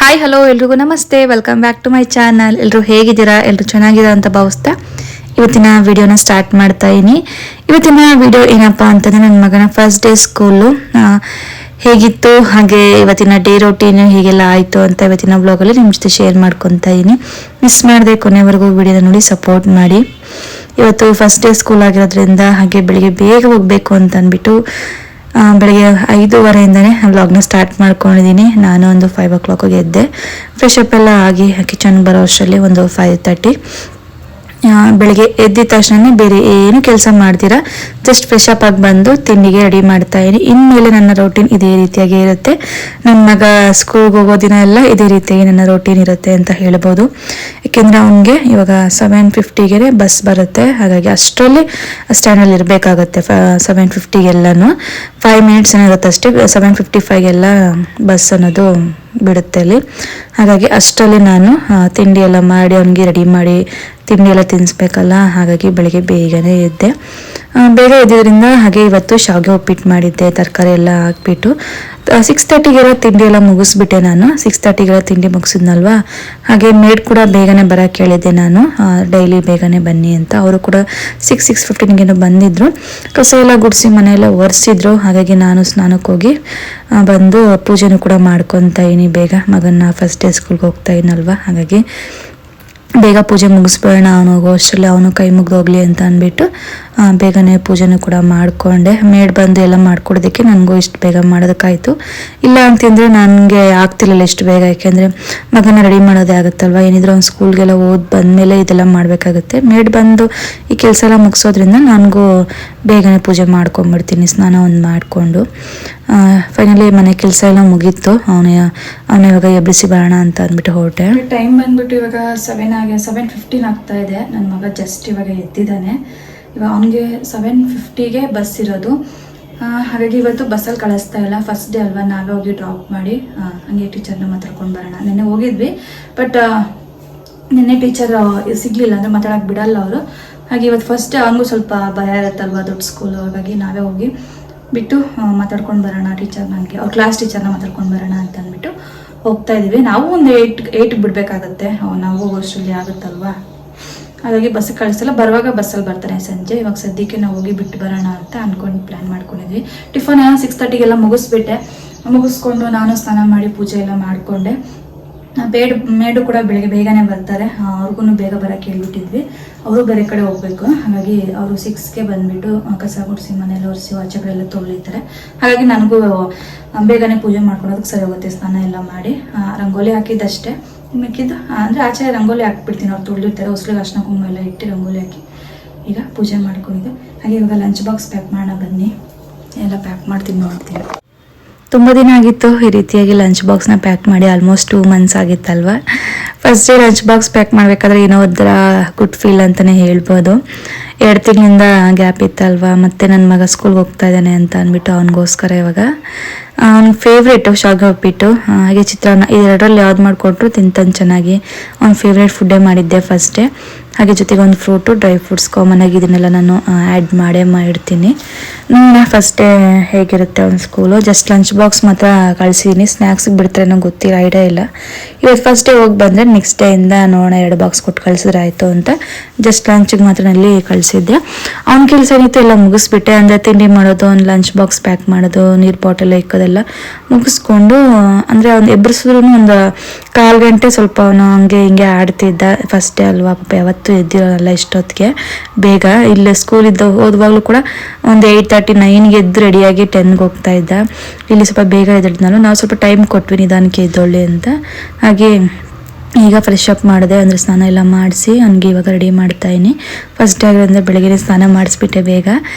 Hi hello ಎಲ್ರಿಗೂ ನಮಸ್ತೆ, welcome back to my channel. ಎಲ್ಲರೂ ಹೇಗಿದ್ದೀರಾ? ಎಲ್ಲರೂ ಚೆನ್ನಾಗಿದ್ದೀರಾ ಅಂತ ಭಾವಿಸ್ತಾ ಇವತ್ತಿನ ವಿಡಿಯೋನ ಸ್ಟಾರ್ಟ್ ಮಾಡ್ತಾ ಇದ್ದೀನಿ. ಇವತ್ತಿನ ವಿಡಿಯೋ ಏನಪ್ಪ ಅಂತಂದರೆ ನನ್ನ ಮಗನ ಫಸ್ಟ್ ಡೇ ಸ್ಕೂಲು ಹೇಗಿತ್ತು, ಹಾಗೆ ಇವತ್ತಿನ ಡೇ ರೊಟೀನ್ ಹೀಗೆಲ್ಲ ಆಯಿತು ಅಂತ ಇವತ್ತಿನ ಬ್ಲಾಗಲ್ಲಿ ನಿಮ್ಮ ಜೊತೆ ಶೇರ್ ಮಾಡ್ಕೊತಾ ಇದ್ದೀನಿ. ಮಿಸ್ ಮಾಡದೆ ಕೊನೆವರೆಗೂ ವಿಡಿಯೋನ ನೋಡಿ ಸಪೋರ್ಟ್ ಮಾಡಿ. ಇವತ್ತು ಫಸ್ಟ್ ಡೇ ಸ್ಕೂಲ್ ಆಗಿರೋದ್ರಿಂದ ಹಾಗೆ ಬೆಳಿಗ್ಗೆ ಬೇಗ ಹೋಗಬೇಕು ಅಂತ ಅಂದ್ಬಿಟ್ಟು ಬೆಳಗ್ಗೆ 5:30ಇಂದನೇ ವ್ಲಾಗ್ನ ಸ್ಟಾರ್ಟ್ ಮಾಡ್ಕೊಂಡಿದ್ದೀನಿ. ನಾನು ಒಂದು 5 o'clock ಎದ್ದೆ. ಫ್ರೆಶ್ ಅಪ್ ಎಲ್ಲ ಆಗಿ ಕಿಚನ್ ಬರೋ ಅಷ್ಟರಲ್ಲಿ ಒಂದು 5:30. ಬೆಳಿಗ್ಗೆ ಎದ್ದ ತಕ್ಷಣ ಬೇರೆ ಏನು ಕೆಲಸ ಮಾಡ್ತೀರಾ, ಜಸ್ಟ್ ಫ್ರೆಶ್ ಅಪ್ ಆಗಿ ಬಂದು ತಿಂಡಿಗೆ ರೆಡಿ ಮಾಡ್ತಾ ಇದ್ದೀನಿ. ಇನ್ಮೇಲೆ ನನ್ನ ರೂಟೀನ್ ಇದೇ ರೀತಿಯಾಗಿ ಇರುತ್ತೆ. ನನ್ನ ಮಗ ಸ್ಕೂಲ್ಗೆ ಹೋಗೋ ದಿನ ಎಲ್ಲ ಇದೇ ರೀತಿಯಾಗಿ ನನ್ನ ರೂಟೀನ್ ಇರುತ್ತೆ ಅಂತ ಹೇಳ್ಬೋದು. ಯಾಕೆಂದರೆ ಅವನಿಗೆ ಇವಾಗ 7:50ಗೆ ಬಸ್ ಬರುತ್ತೆ. ಹಾಗಾಗಿ ಅಷ್ಟರಲ್ಲಿ ಸ್ಟ್ಯಾಂಡಲ್ಲಿ ಇರಬೇಕಾಗತ್ತೆ. 7:50ಗೆಲ್ಲನೂ 5 minutes ಏನಿರುತ್ತೆ ಅಷ್ಟೇ. 7:55ಗೆಲ್ಲ ಬಸ್ ಅನ್ನೋದು ಬಿಡುತ್ತೆ ಅಲ್ಲಿ. ಹಾಗಾಗಿ ಅಷ್ಟರಲ್ಲಿ ನಾನು ತಿಂಡಿ ಎಲ್ಲ ಮಾಡಿ ಅವನಿಗೆ ರೆಡಿ ಮಾಡಿ ತಿಂಡಿ ಎಲ್ಲ ತಿನ್ನಿಸ್ಬೇಕಲ್ಲ. ಹಾಗಾಗಿ ಬೆಳಿಗ್ಗೆ ಬೇಗನೆ ಎದ್ದೆ. ಬೇಗ ಎದ್ದಿದ್ದರಿಂದ ಹಾಗೆ ಇವತ್ತು ಶಾವಿಗೆ ಉಪ್ಪಿಟ್ಟು ಮಾಡಿದ್ದೆ, ತರಕಾರಿ ಎಲ್ಲ ಹಾಕ್ಬಿಟ್ಟು. 6:30ಗೆಲ್ಲ ತಿಂಡಿ ಎಲ್ಲ ಮುಗಿಸ್ಬಿಟ್ಟೆ ನಾನು. 6:30ಗೆಲ್ಲ ತಿಂಡಿ ಮುಗಿಸಿದ್ನಲ್ವಾ, ಹಾಗೆ ಮೇಡ್ ಕೂಡ ಬೇಗನೆ ಬರೋಕ್ಕೆ ಹೇಳಿದ್ದೆ ನಾನು, ಡೈಲಿ ಬೇಗನೆ ಬನ್ನಿ ಅಂತ. ಅವರು ಕೂಡ 6:15ಗೇನೋ ಬಂದಿದ್ರು. ಕಸ ಎಲ್ಲ ಗುಡಿಸಿ ಮನೆಯೆಲ್ಲ ಒರೆಸಿದ್ರು. ಹಾಗಾಗಿ ನಾನು ಸ್ನಾನಕ್ಕೆ ಹೋಗಿ ಬಂದು ಪೂಜೆನೂ ಕೂಡ ಮಾಡ್ಕೊತಾ ಇದ್ದೀನಿ ಬೇಗ. ಮಗನ ಫಸ್ಟ್ ಡೇ ಸ್ಕೂಲ್ಗೆ ಹೋಗ್ತಾ ಇದ್ದೀನಲ್ವ, ಹಾಗಾಗಿ ಬೇಗ ಪೂಜೆ ಮುಗಿಸ್ಬೇಡ, ಅವನು ಹೋಗೋ ಅಷ್ಟರಲ್ಲಿ ಅವನು ಕೈ ಮುಗಿದೋಗ್ಲಿ ಅಂತ ಅಂದ್ಬಿಟ್ಟು ಬೇಗನೆ ಪೂಜೆನೂ ಕೂಡ ಮಾಡಿಕೊಂಡೆ. ಮೇಡ್ ಬಂದು ಎಲ್ಲ ಮಾಡ್ಕೊಡೋದಕ್ಕೆ ನನಗೂ ಇಷ್ಟು ಬೇಗ ಮಾಡೋದಕ್ಕಾಯಿತು. ಇಲ್ಲ ಅಂತಂದರೆ ನನಗೆ ಆಗ್ತಿರ್ಲಿಲ್ಲ ಇಷ್ಟು ಬೇಗ, ಯಾಕೆಂದರೆ ಮಗನ ರೆಡಿ ಮಾಡೋದೇ ಆಗುತ್ತಲ್ವ. ಏನಿದ್ರು ಅವ್ನು ಸ್ಕೂಲ್ಗೆಲ್ಲ ಬಂದಮೇಲೆ ಇದೆಲ್ಲ ಮಾಡಬೇಕಾಗುತ್ತೆ. ಮೇಡ್ ಬಂದು ಈ ಕೆಲಸ ಎಲ್ಲ ಮುಗಿಸೋದ್ರಿಂದ ನನಗೂ ಬೇಗನೆ ಪೂಜೆ ಮಾಡ್ಕೊಂಬಿಡ್ತೀನಿ, ಸ್ನಾನ ಒಂದು ಮಾಡಿಕೊಂಡು. ಫೈನಲಿ ಮನೆ ಕೆಲಸ ಎಲ್ಲ ಮುಗೀತು. ಅವನ ಇವಾಗ ಎಬ್ಬಿಸಿ ಬರೋಣ ಅಂತ ಅಂದ್ಬಿಟ್ಟು ಹೊರಟೆ. ಟೈಮ್ ಬಂದ್ಬಿಟ್ಟು ಇವಾಗ 7:15 ಆಗ್ತಾ ಇದೆ. ನನ್ನ ಮಗ ಜಸ್ಟ್ ಇವಾಗ ಎದ್ದಿದ್ದಾನೆ. ಇವಾಗ ಅವನಿಗೆ 7:50ಗೆ ಬಸ್ ಇರೋದು. ಹಾಗಾಗಿ ಇವತ್ತು ಬಸ್ಸಲ್ಲಿ ಕಳಿಸ್ತಾ ಇಲ್ಲ, ಫಸ್ಟ್ ಡೇ ಅಲ್ವಾ, ನಾವೇ ಹೋಗಿ ಡ್ರಾಪ್ ಮಾಡಿ ಹಂಗೆ ಟೀಚರ್ನ ಮಾತಾಡ್ಕೊಂಡು ಬರೋಣ. ನೆನ್ನೆ ಹೋಗಿದ್ವಿ, ಬಟ್ ನಿನ್ನೆ ಟೀಚರ್ ಸಿಗಲಿಲ್ಲ, ಅಂದರೆ ಮಾತಾಡೋಕೆ ಬಿಡಲ್ಲ ಅವರು. ಹಾಗೆ ಇವತ್ತು ಫಸ್ಟ್ ಡೇ ಅವನಿಗೂ ಸ್ವಲ್ಪ ಭಯ ಇರುತ್ತಲ್ವ, ದೊಡ್ಡ ಸ್ಕೂಲು. ಹಾಗಾಗಿ ನಾವೇ ಹೋಗಿ ಬಿಟ್ಟು ಮಾತಾಡ್ಕೊಂಡು ಬರೋಣ ಟೀಚರ್, ನನಗೆ ಅವ್ರ ಕ್ಲಾಸ್ ಟೀಚರ್ನ ಮಾತಾಡ್ಕೊಂಡು ಬರೋಣ ಅಂತ ಅಂದ್ಬಿಟ್ಟು ಹೋಗ್ತಾ ಇದ್ದೀವಿ. ನಾವು ಒಂದು 8ಗೆ ಬಿಡಬೇಕಾಗತ್ತೆ, ನಾವು ಹೋಗೋಷ್ಟರಲ್ಲಿ ಆಗುತ್ತಲ್ವಾ. ಹಾಗಾಗಿ ಬಸ್ಸಿಗೆ ಕಳಿಸಲ್ಲ, ಬರುವಾಗ ಬಸ್ಸಲ್ಲಿ ಬರ್ತಾರೆ ಸಂಜೆ. ಇವಾಗ ಸದ್ಯಕ್ಕೆ ನಾವು ಹೋಗಿ ಬಿಟ್ಟು ಬರೋಣ ಅಂತ ಅಂದ್ಕೊಂಡು ಪ್ಲ್ಯಾನ್ ಮಾಡ್ಕೊಂಡಿದ್ವಿ. ಟಿಫನ್ 6:30ಗೆಲ್ಲ ಮುಗಿಸ್ಬಿಟ್ಟೆ. ಮುಗಿಸ್ಕೊಂಡು ನಾನು ಸ್ನಾನ ಮಾಡಿ ಪೂಜೆ ಎಲ್ಲ ಮಾಡಿಕೊಂಡೆ. ಮೇಡು ಕೂಡ ಬೆಳಿಗ್ಗೆ ಬೇಗನೆ ಬರ್ತಾರೆ, ಅವ್ರಿಗೂ ಬೇಗ ಬರೋಕ್ಕೆ ಹೇಳ್ಬಿಟ್ಟಿದ್ವಿ. ಅವರು ಬೇರೆ ಕಡೆ ಹೋಗಬೇಕು. ಹಾಗಾಗಿ ಅವರು 6ಗೆ ಬಂದುಬಿಟ್ಟು ಕಸ ಗುಡಿಸಿ ಮನೆಯೆಲ್ಲ ಒರೆಸಿ ಆಚೆಗಳೆಲ್ಲ ತೊಳಿತಾರೆ. ಹಾಗಾಗಿ ನನಗೂ ಬೇಗನೆ ಪೂಜೆ ಮಾಡ್ಕೊಳೋದಕ್ಕೆ ಸರಿ ಹೋಗುತ್ತೆ. ಸ್ನಾನ ಎಲ್ಲ ಮಾಡಿ ರಂಗೋಲಿ ಹಾಕಿದ್ದಷ್ಟೇ, ಮಿಕ್ಕಿದ್ದು ಅಂದರೆ ಆಚೆ ರಂಗೋಲಿ ಹಾಕ್ಬಿಡ್ತೀನಿ. ಅವ್ರು ತೊಳಿರ್ತಾರೆ, ಹೊಸ್ಲಿಗೆ ಅರ್ಶಿನ ಕುಂಕುಮ ಎಲ್ಲ ಇಟ್ಟು ರಂಗೋಲಿ ಹಾಕಿ ಈಗ ಪೂಜೆ ಮಾಡ್ಕೊಂಡಿದ್ದೆ. ಹಾಗೆ ಇವಾಗ ಲಂಚ್ ಬಾಕ್ಸ್ ಪ್ಯಾಕ್ ಮಾಡೋಣ ಬನ್ನಿ. ಎಲ್ಲ ಪ್ಯಾಕ್ ಮಾಡ್ತೀನಿ, ನೋಡ್ತೀನಿ. ತುಂಬ ದಿನ ಆಗಿತ್ತು ಈ ರೀತಿಯಾಗಿ ಲಂಚ್ ಬಾಕ್ಸ್ನ ಪ್ಯಾಕ್ ಮಾಡಿ. ಆಲ್ಮೋಸ್ಟ್ 2 months ಆಗಿತ್ತಲ್ವ. First day lunch box pack ಮಾಡಬೇಕಾದ್ರೆ ಏನೋ ಒಂಥರ ಗುಡ್ ಫೀಲ್ ಅಂತಲೇ ಹೇಳ್ಬೋದು. 2 ತಿಂಗಳಿಂದ ಗ್ಯಾಪ್ ಇತ್ತಲ್ವ, ಮತ್ತು ನನ್ನ ಮಗ ಸ್ಕೂಲ್ಗೆ ಹೋಗ್ತಾ ಇದ್ದಾನೆ ಅಂತ ಅಂದ್ಬಿಟ್ಟು ಅವನಿಗೋಸ್ಕರ ಇವಾಗ ಅವ್ನ ಫೇವ್ರೇಟು ಶಾವಿಗೆ ಉಪ್ಪಿಟ್ಟು ಹಾಗೆ ಚಿತ್ರಾನ್ನ, ಇದೆರಡರಲ್ಲಿ ಯಾವ್ದು ಮಾಡಿಕೊಟ್ರು ತಿಂತಾನೆ ಚೆನ್ನಾಗಿ. ಅವ್ನ ಫೇವ್ರೇಟ್ ಫುಡ್ಡೇ ಮಾಡಿದ್ದೆ ಫಸ್ಟ್ ಡೇ. ಹಾಗೆ ಜೊತೆಗೆ ಒಂದು ಫ್ರೂಟು, ಡ್ರೈ ಫ್ರೂಟ್ಸ್ ಕಾಮನ್ ಆಗಿ ಇದನ್ನೆಲ್ಲ ನಾನು ಆ್ಯಡ್ ಮಾಡಿರ್ತೀನಿ. ಫಸ್ಟ್ ಡೇ ಹೇಗಿರುತ್ತೆ ಅವ್ನ ಸ್ಕೂಲು. ಜಸ್ಟ್ ಲಂಚ್ ಬಾಕ್ಸ್ ಮಾತ್ರ ಕಳಿಸಿದ್ದೀನಿ, ಸ್ನ್ಯಾಕ್ಸಿಗೆ ಬಿಡ್ತಾರೆ ನಂಗೆ ಗೊತ್ತಿರೋ ಐಡಿಯಾ ಇಲ್ಲ. ಇವತ್ತು ಫಸ್ಟ್ ಡೇ ಹೋಗಿ ಬಂದರೆ ನೆಕ್ಸ್ಟ್ ಡೇಯಿಂದ ನೋಡೋಣ 2 ಬಾಕ್ಸ್ ಕೊಟ್ಟು ಕಳಿಸಿದ್ರೆ ಆಯಿತು ಅಂತ ಜಸ್ಟ್ ಲಂಚಿಗೆ ಮಾತ್ರ ನಲ್ಲಿ ಕಳಿಸಿದ್ದೆ. ಅವ್ನ ಕೆಲಸ ಏನಿತ್ತು ಎಲ್ಲ ಮುಗಿಸ್ಬಿಟ್ಟೆ. ಅಂದರೆ ತಿಂಡಿ ಮಾಡೋದು, ಅವ್ನು ಲಂಚ್ ಬಾಕ್ಸ್ ಪ್ಯಾಕ್ ಮಾಡೋದು, ನೀರು ಬಾಟಲ್ ಇಕ್ಕೋದೆಲ್ಲ ಮುಗಿಸ್ಕೊಂಡು, ಅಂದರೆ ಅವ್ನು ಎಬ್ಬರಿಸಿದ್ರು ಒಂದು 1/4 ಗಂಟೆ ಸ್ವಲ್ಪ ಅವನು ಹಂಗೆ ಹಿಂಗೆ ಆಡ್ತಿದ್ದ. ಫಸ್ಟ್ ಡೇ ಅಲ್ವಾ, ಪಾಪ ಯಾವತ್ತೂ ಎದ್ದಿರೋಲ್ಲ ಇಷ್ಟೊತ್ತಿಗೆ ಬೇಗ. ಇಲ್ಲಿ ಸ್ಕೂಲ್ ಹೋದವಾಗಲೂ ಕೂಡ ಒಂದು 8:39ಗೆ ಎದ್ದು ರೆಡಿಯಾಗಿ 10ಗೆ ಹೋಗ್ತಾ ಇದ್ದ. ಇಲ್ಲಿ ಸ್ವಲ್ಪ ಬೇಗ ಎದ್ದಿದ್ನಲ್ಲ, ನಾವು ಸ್ವಲ್ಪ ಟೈಮ್ ಕೊಟ್ವಿ ನಿಧಾನಕ್ಕೆ ಎದ್ದೊಳ್ಳಿ ಅಂತ. ಹಾಗೆ ಈಗ ಫ್ರೆಶ್ ಅಪ್ ಮಾಡಿದೆ, ಅಂದರೆ ಸ್ನಾನ ಎಲ್ಲ ಮಾಡಿಸಿ ಅವನಿಗೆ ಇವಾಗ ರೆಡಿ ಮಾಡ್ತಾಯಿನಿ. ಫಸ್ಟ್ ಡೇ ಆಗಿರೋದ್ರಿಂದ ಬೆಳಗ್ಗೆ ಸ್ನಾನ ಮಾಡಿಸ್ಬಿಟ್ಟೆ ಬೇಗ.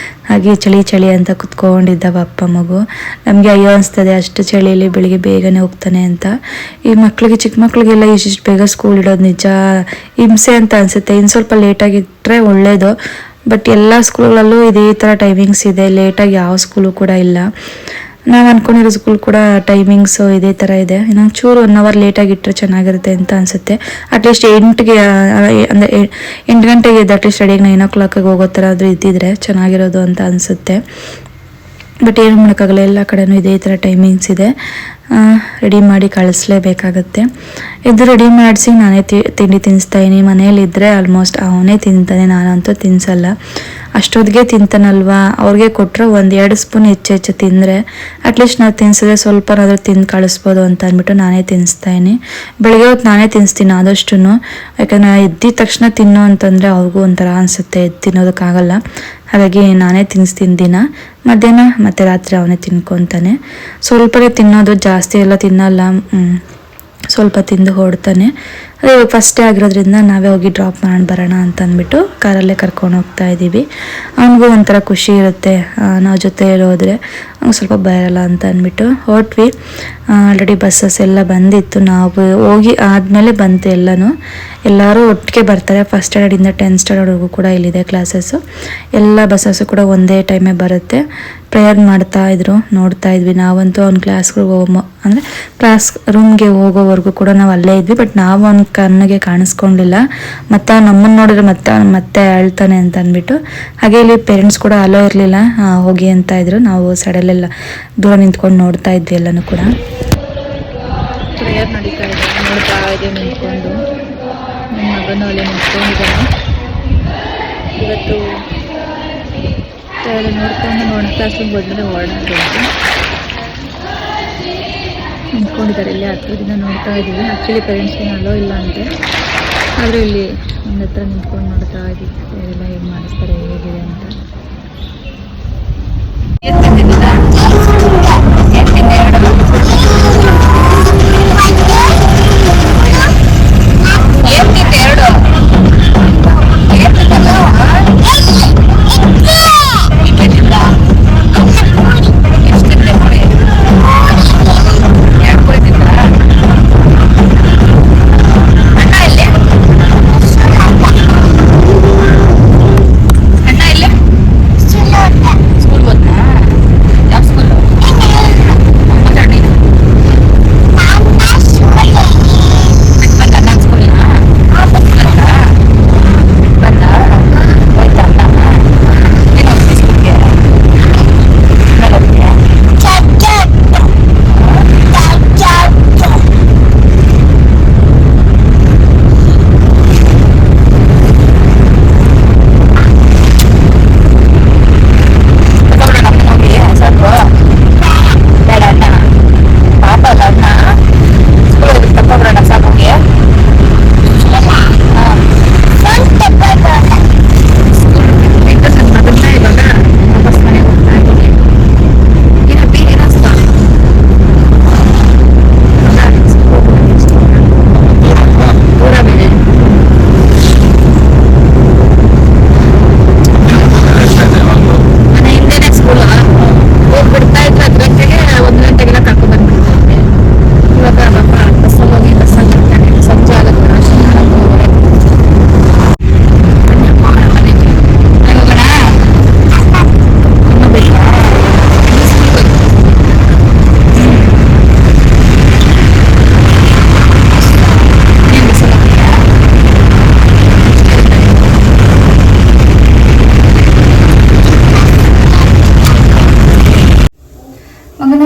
ಹಾಗೆ ಚಳಿ ಅಂತ ಕುತ್ಕೊಂಡಿದ್ದ ಅಪ್ಪ ಮಗು. ನಮಗೆ ಅಯ್ಯೋ ಅನಿಸ್ತದೆ, ಅಷ್ಟು ಚಳಿಯಲ್ಲಿ ಬೆಳಿಗ್ಗೆ ಬೇಗನೆ ಹೋಗ್ತಾನೆ ಅಂತ. ಈ ಮಕ್ಕಳಿಗೆ, ಚಿಕ್ಕ ಮಕ್ಕಳಿಗೆಲ್ಲ ಇಷ್ಟಿಷ್ಟು ಬೇಗ ಸ್ಕೂಲ್ ಇಡೋದು ನಿಜ ಹಿಂಸೆ ಅಂತ ಅನಿಸುತ್ತೆ. ಇನ್ನು ಸ್ವಲ್ಪ ಲೇಟಾಗಿಟ್ಟರೆ ಒಳ್ಳೆಯದು. ಬಟ್ ಎಲ್ಲ ಸ್ಕೂಲ್ಗಳಲ್ಲೂ ಇದೇ ಥರ ಟೈಮಿಂಗ್ಸ್ ಇದೆ. ಲೇಟಾಗಿ ಯಾವ ಸ್ಕೂಲು ಕೂಡ ಇಲ್ಲ. ನಾವು ಅಂದ್ಕೊಂಡಿರೋ ಸ್ಕೂಲ್ ಕೂಡ ಟೈಮಿಂಗ್ಸು ಇದೇ ಥರ ಇದೆ. ಇನ್ನೊಂದು ಚೂರು 1 hour ಲೇಟಾಗಿಟ್ಟರೆ ಚೆನ್ನಾಗಿರುತ್ತೆ ಅಂತ ಅನಿಸುತ್ತೆ. ಅಟ್ಲೀಸ್ಟ್ 8ಗೆ, ಅಂದರೆ 8 ಗಂಟೆಗೆ ಎದ್ದು ಅಟ್ಲೀಸ್ಟ್ ರೆಡಿಯಾಗಿ 9 o'clock ಹೋಗೋ ಥರ ಆದರೂ ಇದ್ದಿದ್ರೆ ಚೆನ್ನಾಗಿರೋದು ಅಂತ ಅನಿಸುತ್ತೆ. ಬಟ್ ಏನು ಮಾಡೋಕ್ಕಾಗಲ್ಲ, ಎಲ್ಲ ಕಡೆನೂ ಇದೇ ಥರ ಟೈಮಿಂಗ್ಸ್ ಇದೆ. ರೆಡಿ ಮಾಡಿ ಕಳಿಸ್ಲೇಬೇಕಾಗತ್ತೆ. ಇದು ರೆಡಿ ಮಾಡಿಸಿ ನಾನೇ ತಿಂಡಿ ತಿನ್ನಿಸ್ತಾಯಿನಿ. ಮನೇಲಿದ್ದರೆ ಆಲ್ಮೋಸ್ಟ್ ಅವನೇ ತಿಂತಾನೆ, ನಾನಂತೂ ತಿನ್ನಿಸಲ್ಲ. ಅಷ್ಟೊತ್ತಿಗೆ ತಿಂತಾನಲ್ವಾ, ಅವ್ರಿಗೆ ಕೊಟ್ಟರೆ 1-2 ಸ್ಪೂನ್ ಹೆಚ್ಚು ತಿಂದರೆ ಅಟ್ಲೀಸ್ಟ್ ನಾವು ತಿನ್ಸಿದ್ರೆ ಸ್ವಲ್ಪನಾದರೂ ತಿಂದು ಕಳಿಸ್ಬೋದು ಅಂತ ಅಂದ್ಬಿಟ್ಟು ನಾನೇ ತಿನ್ನಿಸ್ತಾಯಿನಿ. ಬೆಳಗ್ಗೆ ಹೊತ್ತು ನಾನೇ ತಿನ್ನಿಸ್ತೀನಿ ಆದಷ್ಟು, ಯಾಕಂದರೆ ಎದ್ದಿದ ತಕ್ಷಣ ತಿನ್ನೋ ಅಂತಂದರೆ ಅವ್ರಿಗೂ ಒಂಥರ ಅನಿಸುತ್ತೆ, ತಿನ್ನೋದಕ್ಕಾಗಲ್ಲ. ಹಾಗಾಗಿ ನಾನೇ ತಿನ್ನಿಸ್ತೀನಿ ದಿನ. ಮಧ್ಯಾಹ್ನ ಮತ್ತು ರಾತ್ರಿ ಅವನೇ ತಿನ್ಕೊತಾನೆ. ಸ್ವಲ್ಪನೇ ತಿನ್ನೋದು, ಜಾಸ್ತಿ ಎಲ್ಲ ತಿನ್ನಲ್ಲ, ಸ್ವಲ್ಪ ತಿಂದು ಹೊಡ್ತಾನೆ. ಅದೇ ಫಸ್ಟೇ ಆಗಿರೋದ್ರಿಂದ ನಾವೇ ಹೋಗಿ ಡ್ರಾಪ್ ಮಾಡಿ ಬರೋಣ ಅಂತ ಅಂದ್ಬಿಟ್ಟು ಕಾರಲ್ಲೇ ಕರ್ಕೊಂಡು ಹೋಗ್ತಾ ಇದ್ದೀವಿ. ಅವನಿಗೂ ಒಂಥರ ಖುಷಿ ಇರುತ್ತೆ, ನಾವು ಜೊತೆಯಲ್ಲಿ ಹೋದರೆ ಅವ್ನು ಸ್ವಲ್ಪ ಬರಲ್ಲ ಅಂತ ಅಂದ್ಬಿಟ್ಟು ಹೊರಟ್ವಿ. ಆಲ್ರೆಡಿ ಬಸ್ಸಸ್ ಎಲ್ಲ ಬಂದಿತ್ತು, ನಾವು ಹೋಗಿ ಆದಮೇಲೆ ಬಂತು ಎಲ್ಲರೂ ಒಟ್ಟಿಗೆ ಬರ್ತಾರೆ. ಫಸ್ಟ್ ಸ್ಟ್ಯಾಂಡರ್ಡಿಂದ 10th ಸ್ಟ್ಯಾಂಡರ್ಡ್ವರೆಗೂ ಕೂಡ ಇಲ್ಲಿದೆ ಕ್ಲಾಸಸ್ಸು. ಎಲ್ಲ ಬಸ್ಸಸ್ಸು ಕೂಡ ಒಂದೇ ಟೈಮೇ ಬರುತ್ತೆ. ಪ್ರೇಯರ್ ಮಾಡ್ತಾಯಿದ್ರು, ನೋಡ್ತಾ ಇದ್ವಿ. ನಾವಂತೂ ಅವ್ನ ಕ್ಲಾಸ್ಗೆ ಅಂದರೆ ಕ್ಲಾಸ್ ರೂಮ್ಗೆ ಹೋಗೋವರೆಗೂ ಕೂಡ ನಾವು ಅಲ್ಲೇ ಇದ್ವಿ. ಬಟ್ ನಾವು ಅವ್ನ ಕಣ್ಣಿಗೆ ಕಾಣಿಸ್ಕೊಂಡಿಲ್ಲ. ಮತ್ತು ನಮ್ಮನ್ನು ನೋಡಿದ್ರೆ ಮತ್ತೆ ಅಳ್ತಾನೆ ಅಂತ ಅಂದ್ಬಿಟ್ಟು. ಹಾಗೆ ಇಲ್ಲಿ ಪೇರೆಂಟ್ಸ್ ಕೂಡ ಅಲೋ ಇರಲಿಲ್ಲ, ಹೋಗಿ ಅಂತ ಇದ್ರು. ನಾವು ಸೈಡಲ್ಲೆಲ್ಲ ದೂರ ನಿಂತ್ಕೊಂಡು ನೋಡ್ತಾ ಇದ್ವಿ ಎಲ್ಲನೂ ಕೂಡ. ಪ್ರೇಯರ್ ನಡೀತಾ ಇದೆ, ನೋಡ್ತಾ ಇದೆ ನಿಂತ್ಕೊಂಡು. ನನ್ನ ಮಗನೂ ಅಲ್ಲಿ ನಿಂತ್ಕೊಂಡಿದ್ದಾನೆ. ಇವತ್ತು ನೋಡ್ಕೊಂಡು ಕ್ಲಾಸ್ಗೆ ಬಂದರೆ ಓಡಾಡ್ಬೇಕು ನಿಂತ್ಕೊಂಡಿದ್ದಾರೆ. ಇಲ್ಲಿ ಹತ್ರದಿಂದ ನೋಡ್ತಾ ಇದ್ದೀವಿ. ಆ್ಯಕ್ಚುಲಿ ಪೇರೆಂಟ್ಸ್ ಏನು ಅಲೋ ಇಲ್ಲ ಅಂತೆ, ಆದರೆ ಇಲ್ಲಿ ನನ್ನ ಹತ್ರ ನಿಂತ್ಕೊಂಡು ನೋಡ್ತಾ ಇದ್ದೀವಿ ಅವರೆಲ್ಲ ಹೇಗೆ ಮಾಡಿಸ್ತಾರೆ, ಹೇಗಿದೆ ಅಂತ.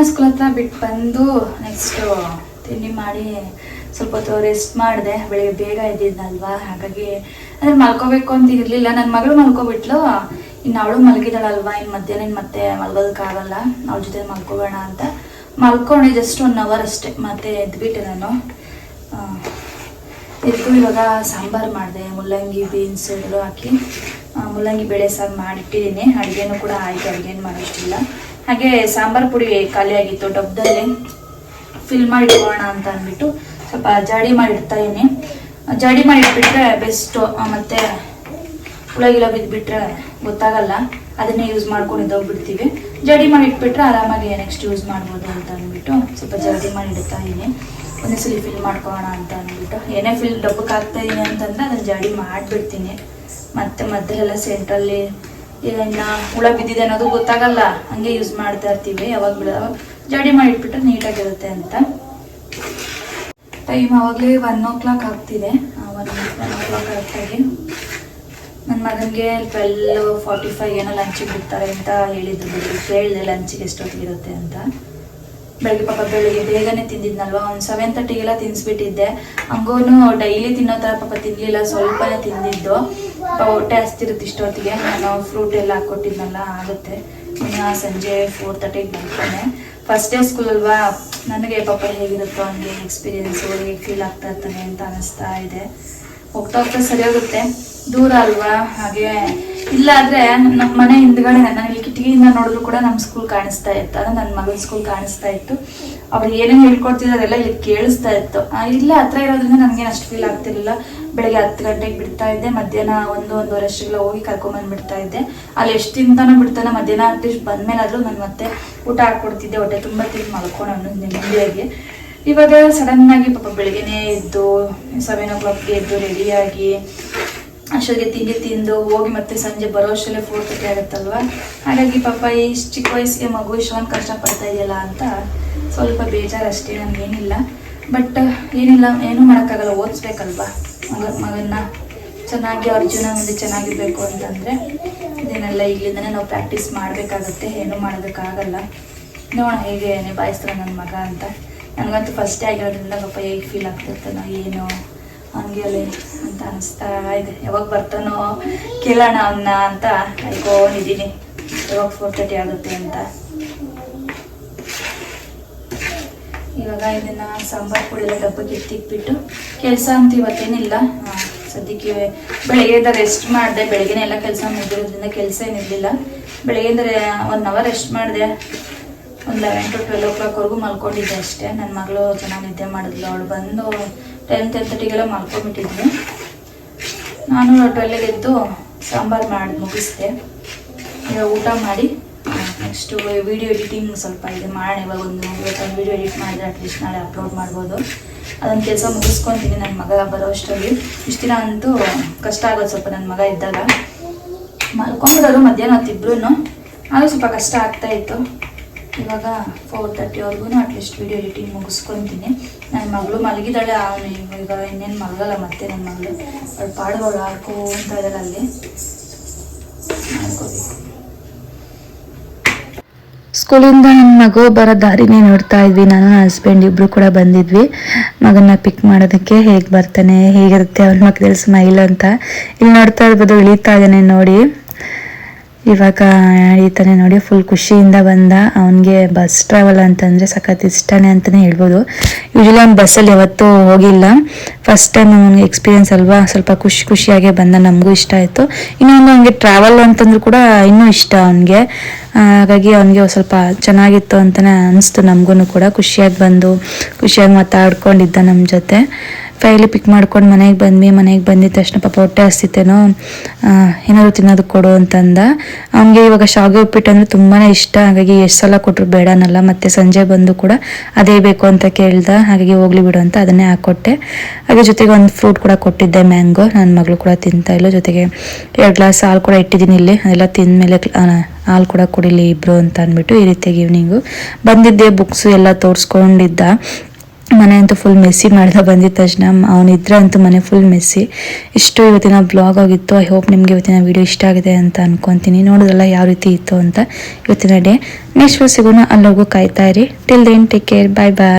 ಸ್ಕೂಲ್ ಹತ್ರ ಬಿಟ್ಟು ಬಂದು ನೆಕ್ಸ್ಟ್ ತಿಂಡಿ ಮಾಡಿ ಸ್ವಲ್ಪ ಹೊತ್ತು ರೆಸ್ಟ್ ಮಾಡಿದೆ. ಬೆಳಿಗ್ಗೆ ಬೇಗ ಎದ್ದಿದ್ನಲ್ವಾ, ಹಾಗಾಗಿ ಅಂದರೆ ಮಲ್ಕೋಬೇಕು ಅಂತ ಇರಲಿಲ್ಲ. ನನ್ನ ಮಗಳು ಮಲ್ಕೊಬಿಟ್ಲು, ಇನ್ನು ಅವಳು ಮಲಗಿದಾಳಲ್ವಾ, ಇನ್ನು ಮಧ್ಯಾಹ್ನ ಮತ್ತೆ ಮಲ್ಗೋದಕ್ಕಾಗಲ್ಲ, ಅವಳ ಜೊತೆ ಮಲ್ಕೋಬೇಡ ಅಂತ ಮಲ್ಕೊಂಡೆ. ಜಸ್ಟ್ 1 hour ಅಷ್ಟೇ, ಮತ್ತೆ ಎದ್ಬಿಟ್ಟೆ ನಾನು. ಎದ್ದು ಇವಾಗ ಸಾಂಬಾರು ಮಾಡಿದೆ, ಮುಲ್ಲಂಗಿ ಬೀನ್ಸ್ ಎಲ್ಲ ಹಾಕಿ ಮುಲ್ಲಂಗಿ ಬೇಳೆ ಸಾರು ಮಾಡಿಟ್ಟಿದ್ದೀನಿ. ಅಡುಗೆನೂ ಕೂಡ ಆಯಿತು, ಅಡುಗೇನು ಮಾಡೋಷ್ಟಿಲ್ಲ. ಹಾಗೆ ಸಾಂಬಾರು ಪುಡಿ ಖಾಲಿ ಆಗಿತ್ತು, ಡಬ್ಬದಲ್ಲಿ ಫಿಲ್ ಮಾಡಿ ಇಟ್ಕೊಳ್ಳೋಣ ಅಂತ ಅಂದ್ಬಿಟ್ಟು ಸ್ವಲ್ಪ ಜಾಡಿ ಮಾಡಿಡ್ತಾ ಇದ್ದೀನಿ. ಜಾಡಿ ಮಾಡಿಟ್ಬಿಟ್ರೆ ಬೆಸ್ಟು, ಮತ್ತು ಹುಳಗಿಲ್ಲ ಬಿದ್ದುಬಿಟ್ರೆ ಗೊತ್ತಾಗಲ್ಲ, ಅದನ್ನೇ ಯೂಸ್ ಮಾಡ್ಕೊಂಡು ಇದ್ದೋಗ್ಬಿಡ್ತೀವಿ. ಜಾಡಿ ಮಾಡಿ ಇಟ್ಬಿಟ್ರೆ ಆರಾಮಾಗಿ ನೆಕ್ಸ್ಟ್ ಯೂಸ್ ಮಾಡ್ಬೋದು ಅಂತ ಅಂದ್ಬಿಟ್ಟು ಸ್ವಲ್ಪ ಜಾಡಿ ಮಾಡಿ ಇಡ್ತಾ ಇದ್ದೀನಿ. ಒಂದೇ ಸಲ ಫಿಲ್ ಮಾಡ್ಕೊಳ್ಳೋಣ ಅಂತ ಅಂದ್ಬಿಟ್ಟು. ಏನೇ ಫಿಲ್ ಡಬ್ಬಕ್ಕೆ ಹಾಕ್ತಾ ಇದ್ದೀನಿ ಅಂತಂದರೆ ಅದನ್ನು ಜಾಡಿ ಮಾಡಿಬಿಡ್ತೀನಿ. ಮತ್ತು ಮಧ್ಯೆಲ್ಲ ಸೆಂಟ್ರಲ್ಲಿ ಇನ್ನು ಹುಳ ಬಿದ್ದಿದೆ ಅನ್ನೋದು ಗೊತ್ತಾಗಲ್ಲ, ಹಂಗೆ ಯೂಸ್ ಮಾಡ್ತಾ ಇರ್ತೀವಿ. ಯಾವಾಗ ಬಿಡೋದು ಜಾಡಿ ಮಾಡಿ ಇಟ್ಬಿಟ್ರೆ ನೀಟಾಗಿರುತ್ತೆ ಅಂತ. ಟೈಮ್ ಆವಾಗಲೇ 1 o'clock ಆಗ್ತಿದೆ. 1 o'clock ಕರೆಕ್ಟಾಗಿ ನನ್ನ ಮಗನಿಗೆ 12:45 ಏನೋ ಲಂಚಿಗೆ ಬಿಡ್ತಾರೆ ಅಂತ ಹೇಳಿದ್ರು. ಕೇಳಿದೆ ಲಂಚಿಗೆ ಎಷ್ಟೊತ್ತಿಗಿರುತ್ತೆ ಅಂತ. ಬೆಳಿಗ್ಗೆ ಬೇಗನೆ ತಿಂದಿದ್ನಲ್ವ, ಒಂದು 7:30ಗೆಲ್ಲ ತಿನ್ನಿಸ್ಬಿಟ್ಟಿದ್ದೆ. ಹಂಗೋನು ಡೈಲಿ ತಿನ್ನೋ ಥರ ಪಾಪ ತಿನ್ನಲಿಲ್ಲ, ಸ್ವಲ್ಪನೇ ತಿಂದಿದ್ದು. ಹೊಟ್ಟೆ ಹಸ್ತಿರುತ್ತೆ ಇಷ್ಟೊತ್ತಿಗೆ. ನಾನು ಫ್ರೂಟ್ ಎಲ್ಲ ಹಾಕ್ಕೊಟ್ಟಿದ್ನಲ್ಲ, ಆಗುತ್ತೆ. ಇನ್ನು ಸಂಜೆ 4:30ಗೆ ಬರ್ತಾನೆ. ಫಸ್ಟ್ ಡೇ ಸ್ಕೂಲ್ ಅಲ್ವಾ, ನನಗೆ ಪಾಪ ಹೇಗಿರುತ್ತೋ ಹಂಗೆ ಎಕ್ಸ್ಪೀರಿಯೆನ್ಸು, ಹೇಗೆ ಫೀಲ್ ಆಗ್ತಾ ಇರ್ತಾನೆ ಅಂತ ಅನಿಸ್ತಾ ಇದೆ. ಹೋಗ್ತಾ ಹೋಗ್ತಾ ಸರಿ ಹೋಗುತ್ತೆ, ದೂರ ಅಲ್ವಾ. ಹಾಗೆ ಇಲ್ಲ ಆದರೆ ನಮ್ಮ ಮನೆ ಹಿಂದ್ಗಡೆ ನಾನು ಇಲ್ಲಿ ಕಿಟಕಿಯಿಂದ ನೋಡಿದ್ರು ಕೂಡ ನಮ್ಮ ಸ್ಕೂಲ್ ಕಾಣಿಸ್ತಾ ಇತ್ತು. ಅದು ನನ್ನ ಮಗನ ಸ್ಕೂಲ್ ಕಾಣಿಸ್ತಾ ಇತ್ತು. ಅವ್ರು ಏನೇನು ಹೇಳ್ಕೊಡ್ತಿದ್ದರೆಲ್ಲ ಇಲ್ಲಿ ಕೇಳಿಸ್ತಾ ಇತ್ತು. ಇಲ್ಲ ಹತ್ರ ಇರೋದ್ರಿಂದ ನನಗೇನು ಅಷ್ಟು ಫೀಲ್ ಆಗ್ತಿರ್ಲಿಲ್ಲ. ಬೆಳಗ್ಗೆ 10 ಗಂಟೆಗೆ ಬಿಡ್ತಾ ಇದ್ದೆ, ಮಧ್ಯಾಹ್ನ 1-1:30 ಅಷ್ಟಿಗೆಲ್ಲ ಹೋಗಿ ಕರ್ಕೊಂಬಂದ್ಬಿಡ್ತಾ ಇದ್ದೆ. ಅಲ್ಲಿ ಎಷ್ಟು ತಿಂತಾನೋ ಬಿಡ್ತಾನೋ, ಮಧ್ಯಾಹ್ನ ಅಟ್ಲೀಸ್ಟ್ ಬಂದಮೇಲಾದರೂ ನಾನು ಮತ್ತೆ ಊಟ ಹಾಕ್ಕೊಡ್ತಿದ್ದೆ. ಹೊಟ್ಟೆ ತುಂಬ ತಿಂದು ಮಲ್ಕೊಂಡು ನೆಮ್ಮದಿಯಾಗಿ. ಇವಾಗ ಸಡನ್ನಾಗಿ ಪಾಪ ಬೆಳಗ್ಗೆನೇ ಎದ್ದು 7 o'clockಗೆ ಎದ್ದು ರೆಡಿಯಾಗಿ ಅಷ್ಟೊತ್ತಿಗೆ ತಿಂಡಿ ತಿಂದು ಹೋಗಿ ಮತ್ತೆ ಸಂಜೆ ಬರೋ ಅಷ್ಟರಲ್ಲೇ 4:30 ಆಗುತ್ತಲ್ವ. ಹಾಗಾಗಿ ಪಾಪ ಇಷ್ಟು ಚಿಕ್ಕ ವಯಸ್ಸಿಗೆ ಮಗು ಇಷ್ಟೊಂದು ಕಷ್ಟಪಡ್ತಾ ಇದೆಯಲ್ಲ ಅಂತ ಸ್ವಲ್ಪ ಬೇಜಾರಷ್ಟೇ, ನನಗೇನಿಲ್ಲ. ಬಟ್ ಏನಿಲ್ಲ, ಏನೂ ಮಾಡೋಕ್ಕಾಗಲ್ಲ, ಓದಿಸ್ಬೇಕಲ್ವಾ ಮಗನ್ನ ಚೆನ್ನಾಗಿ. ಅವ್ರ ಜೀವನ ಮುಂದೆ ಚೆನ್ನಾಗಿರಬೇಕು ಅಂತಂದರೆ ಇದನ್ನೆಲ್ಲ ಇಲ್ಲಿಂದನೇ ನಾವು ಪ್ರಾಕ್ಟೀಸ್ ಮಾಡಬೇಕಾಗುತ್ತೆ, ಏನೂ ಮಾಡೋದಕ್ಕಾಗಲ್ಲ. ನೋಡೋಣ ಹೇಗೆ ನಿಭಾಯಿಸ್ತಾರೆ ನನ್ನ ಮಗ ಅಂತ. ನನಗಂತೂ ಫಸ್ಟೇ ಆಗಿರೋದ್ರಿಂದ ಪಾಪ ಹೇಗೆ ಫೀಲ್ ಆಗ್ತಿರ್ತಾನೋ ಏನೋ ಹಂಗೆ ಅಲ್ಲಿ ಅಂತ ಅನಿಸ್ತಾ ಇದೆ. ಯಾವಾಗ ಬರ್ತಾನೋ ಕೇಳೋಣ ಅವನ್ನ ಅಂತ ಕಾಯ್ಕೊಂಡಿದ್ದೀನಿ, ಯಾವಾಗ 4:30 ಆಗುತ್ತೆ ಅಂತ. ಇವಾಗ ಇದನ್ನ ಸಾಂಬಾರು ಪುಡಿ ಎಲ್ಲ ಡಬ್ಬಕ್ಕೆ ಎತ್ತಿಕ್ಬಿಟ್ಟು ಕೆಲಸ ಅಂತ ಇವತ್ತೇನಿಲ್ಲ. ಸದ್ಯಕ್ಕೆ ಬೆಳಗ್ಗೆಯಿಂದ ರೆಸ್ಟ್ ಮಾಡಿದೆ. ಬೆಳಗ್ಗೆನೇ ಎಲ್ಲ ಕೆಲಸ ಮುಗಿರೋದ್ರಿಂದ ಕೆಲಸ ಏನಿರಲಿಲ್ಲ. ಬೆಳಗ್ಗೆಯಿಂದ 1 hour ರೆಸ್ಟ್ ಮಾಡಿದೆ. ಒಂದು 11 to 12 o'clockವರೆಗೂ ಮಲ್ಕೊಂಡಿದ್ದೆ ಅಷ್ಟೇ. ನನ್ನ ಮಗಳು ಚೆನ್ನಾಗಿ ನಿದ್ದೆ ಮಾಡಿದ್ಲು. ಅವಳು ಬಂದು 10-10:30ಗೆಲ್ಲ ಮಲ್ಕೊಂಡ್ಬಿಟ್ಟಿದ್ವಿ. ನಾನು 12ಗೆ ಎದ್ದು ಸಾಂಬಾರು ಮಾಡಿ ಮುಗಿಸ್ದೆ. ಇವಾಗ ಊಟ ಮಾಡಿ ನೆಕ್ಸ್ಟು ವೀಡಿಯೋ ಎಡಿಟಿಂಗ್ ಸ್ವಲ್ಪ ಇದೆ, ಮಾಡೋಣ. ಇವಾಗ ಇವತ್ತೊಂದು ವೀಡಿಯೋ ಎಡಿಟ್ ಮಾಡಿದ್ರೆ ಅಟ್ಲೀಸ್ಟ್ ನಾಳೆ ಅಪ್ಲೋಡ್ ಮಾಡ್ಬೋದು. ಅದೊಂದು ಕೆಲಸ ಮುಗಿಸ್ಕೊತೀನಿ ನನ್ನ ಮಗ ಬರೋ ಅಷ್ಟರಲ್ಲಿ. ಇಷ್ಟು ದಿನ ಅಂತೂ ಕಷ್ಟ ಆಗೋದು ಸ್ವಲ್ಪ, ನನ್ನ ಮಗ ಇದ್ದಾಗ ಮಲ್ಕೊಂಡ್ಬಿಡೋರು ಮಧ್ಯಾಹ್ನ ಹೊತ್ತಿಬ್ರು, ಆಗ ಸ್ವಲ್ಪ ಕಷ್ಟ ಆಗ್ತಾಯಿತ್ತು. ಇವಾಗ 4:30ವರೆಗೂ ಅಟ್ಲೀಸ್ಟ್ ವೀಡಿಯೋ ಎಡಿಟಿಂಗ್ ಮುಗಿಸ್ಕೊತೀನಿ. ನನ್ನ ಮಗಳು ಮಲಗಿದ್ದಾಳೆ. ಅವನು ಈಗ ಇನ್ನೇನು ಮಲಗಲ್ಲ. ಮತ್ತೆ ನನ್ನ ಮಗಳು ಅವಳು ಪಾಡುಗಳು ಆಡ್ಕೊಂತ ಇದ್ದಾಳೆ, ಅಲ್ಲಿ ಆಡ್ಕೋಬೇಕು. ಸ್ಕೂಲಿಂದ ನನ್ನ ಮಗು ಬರೋ ದಾರಿನೇ ನೋಡ್ತಾ ಇದ್ವಿ. ನಾನು ನನ್ನ ಹಸ್ಬೆಂಡ್ ಇಬ್ಬರು ಕೂಡ ಬಂದಿದ್ವಿ ಮಗನ್ನ ಪಿಕ್ ಮಾಡೋದಕ್ಕೆ. ಹೇಗೆ ಬರ್ತಾನೆ, ಹೇಗಿರುತ್ತೆ ಅವ್ರ ಮಕ್ಕದಲ್ಲಿ ಸ್ಮೈಲ್ ಅಂತ ಇಲ್ಲಿ ನೋಡ್ತಾ ಇರ್ಬೋದು. ಇಳಿತಾ ಇದ್ದಾನೆ ನೋಡಿ, ಇವಾಗ ಇಳಿತಾನೆ ನೋಡಿ. ಫುಲ್ ಖುಷಿಯಿಂದ ಬಂದ. ಅವನಿಗೆ ಬಸ್ ಟ್ರಾವೆಲ್ ಅಂತಂದರೆ ಸಖತ್ ಇಷ್ಟನೇ ಅಂತಲೇ ಹೇಳ್ಬೋದು. ಯೂಶಲಿ ಅವ್ನು ಬಸ್ಸಲ್ಲಿ ಯಾವತ್ತೂ ಹೋಗಿಲ್ಲ, ಫಸ್ಟ್ ಟೈಮ್ ಅವನಿಗೆ ಎಕ್ಸ್ಪೀರಿಯನ್ಸ್ ಅಲ್ವಾ. ಸ್ವಲ್ಪ ಖುಷಿಯಾಗೇ ಬಂದ, ನಮಗೂ ಇಷ್ಟ ಆಯಿತು. ಇನ್ನೊಂದು ಅವನಿಗೆ ಟ್ರಾವೆಲ್ ಅಂತಂದ್ರೂ ಕೂಡ ಇನ್ನೂ ಇಷ್ಟ ಅವನಿಗೆ. ಹಾಗಾಗಿ ಅವನಿಗೆ ಸ್ವಲ್ಪ ಚೆನ್ನಾಗಿತ್ತು ಅಂತಲೇ ಅನಿಸ್ತು. ನಮಗೂ ಕೂಡ ಖುಷಿಯಾಗಿ ಬಂದು ಖುಷಿಯಾಗಿ ಮಾತಾಡ್ಕೊಂಡಿದ್ದ ನಮ್ಮ ಜೊತೆ. ಫೈಲಿ ಪಿಕ್ ಮಾಡ್ಕೊಂಡು ಮನೆಗೆ ಬಂದ್ವಿ. ಮನೆಗೆ ಬಂದಿದ್ದ ತಕ್ಷಣ ಪಾಪ ಹೊಟ್ಟೆ ಹಸ್ತಿತ್ತೇನೋ, ಏನಾದ್ರು ತಿನ್ನೋದು ಕೊಡು ಅಂತಂದ. ಅವನಿಗೆ ಇವಾಗ ಶಾವಿಗೆ ಉಪ್ಪಿಟ್ಟು ಅಂದರೆ ತುಂಬಾ ಇಷ್ಟ. ಹಾಗಾಗಿ ಎಷ್ಟು ಸಲ ಕೊಟ್ಟರು ಬೇಡನಲ್ಲ. ಮತ್ತು ಸಂಜೆ ಬಂದು ಕೂಡ ಅದೇ ಬೇಕು ಅಂತ ಕೇಳ್ದ. ಹಾಗಾಗಿ ಹೋಗ್ಲಿ ಬಿಡು ಅಂತ ಅದನ್ನೇ ಹಾಕ್ಕೊಟ್ಟೆ. ಹಾಗೆ ಜೊತೆಗೆ ಒಂದು ಫ್ರೂಟ್ ಕೂಡ ಕೊಟ್ಟಿದ್ದೆ, ಮ್ಯಾಂಗೋ. ನನ್ನ ಮಗಳು ಕೂಡ ತಿಂತಾ ಇಲ್ಲ. ಜೊತೆಗೆ 2 ಗ್ಲಾಸ್ ಹಾಲು ಕೂಡ ಇಟ್ಟಿದ್ದೀನಿ ಇಲ್ಲಿ. ಅದೆಲ್ಲ ತಿಂದಮೇಲೆ ಹಾಲು ಕೂಡ ಕುಡಿಲಿ ಇಬ್ಬರು ಅಂತ ಅಂದ್ಬಿಟ್ಟು ಈ ರೀತಿಯಾಗಿ ಈವ್ನಿಂಗು ಬಂದಿದ್ದೆ. ಬುಕ್ಸು ಎಲ್ಲ ತೋರಿಸ್ಕೊಂಡಿದ್ದ. ಮನೆ ಅಂತೂ ಫುಲ್ ಮೆಸ್ಸಿ ಮಾಡ್ದ. ಬಂದಿದ್ದ ತಕ್ಷಣ ಅವನಿದ್ರೆ ಅಂತೂ ಮನೆ ಫುಲ್ ಮೆಸ್ಸಿ. ಇಷ್ಟು ಇವತ್ತಿನ ಬ್ಲಾಗ್ ಆಗಿತ್ತು. ಐ ಹೋಪ್ ನಿಮಗೆ ಇವತ್ತಿನ ವಿಡಿಯೋ ಇಷ್ಟ ಆಗಿದೆ ಅಂತ ಅನ್ಕೊತೀನಿ. ನೋಡೋದಲ್ಲ ಯಾವ ರೀತಿ ಇತ್ತು ಅಂತ ಇವತ್ತಿನ ಡೇ. ನೆಕ್ಸ್ಟ್ ಸಿಗೋಣ, ಅಲ್ಲೋಗೂ ಕಾಯ್ತಾ ಇರಿ. ಟಿಲ್ ದೆನ್ ಟೇಕ್ ಕೇರ್, ಬಾಯ್ ಬಾಯ್.